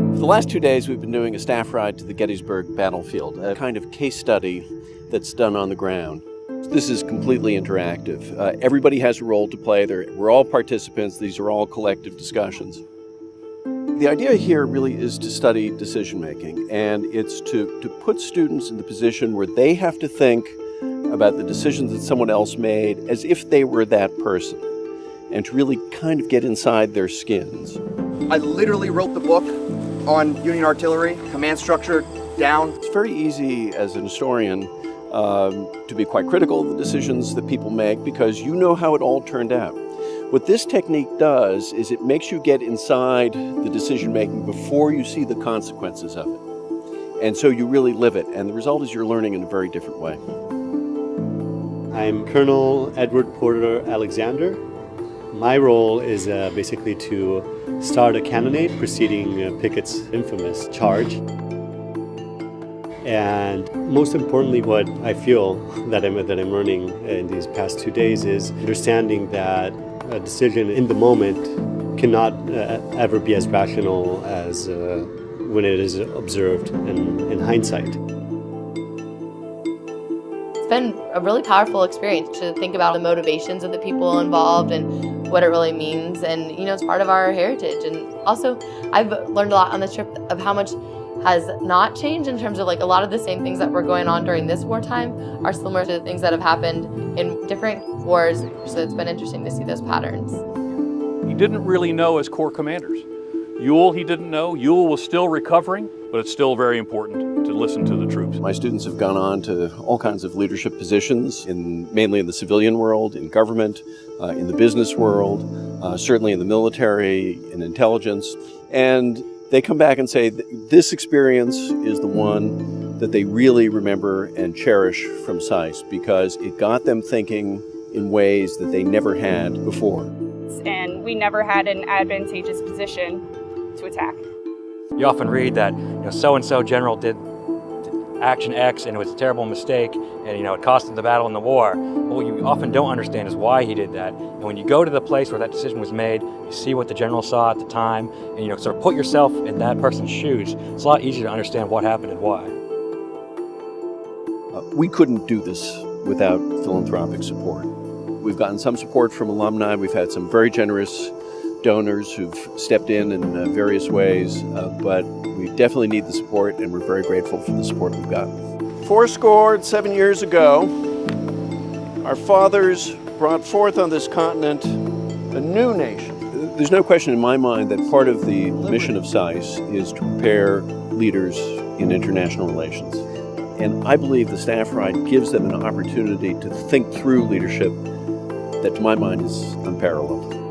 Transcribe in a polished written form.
For the last 2 days, we've been doing a staff ride to the Gettysburg battlefield, a kind of case study that's done on the ground. This is completely interactive. Everybody has a role to play. We're all participants. These are all collective discussions. The idea here really is to study decision-making, and it's to put students in the position where they have to think about the decisions that someone else made as if they were that person, and to really kind of get inside their skins. I literally wrote the book on Union artillery, command structure, down. It's very easy as an historian to be quite critical of the decisions that people make because you know how it all turned out. What this technique does is it makes you get inside the decision-making before you see the consequences of it. And so you really live it, and the result is you're learning in a very different way. I'm Colonel Edward Porter Alexander. My role is basically to start a cannonade preceding Pickett's infamous charge. And most importantly, what I feel that I'm learning in these past 2 days is understanding that a decision in the moment cannot ever be as rational as when it is observed in hindsight. It's been a really powerful experience to think about the motivations of the people involved and what it really means. And, it's part of our heritage. And also, I've learned a lot on this trip of how much has not changed in terms of a lot of the same things that were going on during this wartime are similar to the things that have happened in different wars. So it's been interesting to see those patterns. He didn't really know his corps commanders. Ewell, he didn't know. Ewell was still recovering, but it's still very important to listen to the troops. My students have gone on to all kinds of leadership positions, mainly in the civilian world, in government, in the business world, certainly in the military, in intelligence. And they come back and say this experience is the one that they really remember and cherish from SAIS because it got them thinking in ways that they never had before. And we never had an advantageous position to attack. You often read that so-and-so general did action X and it was a terrible mistake and it cost him the battle in the war. But what you often don't understand is why he did that. And when you go to the place where that decision was made, you see what the general saw at the time and sort of put yourself in that person's shoes. It's a lot easier to understand what happened and why. We couldn't do this without philanthropic support. We've gotten some support from alumni. We've had some very generous donors who've stepped in various ways, but we definitely need the support, and we're very grateful for the support we've got. 7 years ago, our fathers brought forth on this continent a new nation. There's no question in my mind that part of the mission of SAIS is to prepare leaders in international relations. And I believe the staff ride gives them an opportunity to think through leadership that, to my mind, is unparalleled.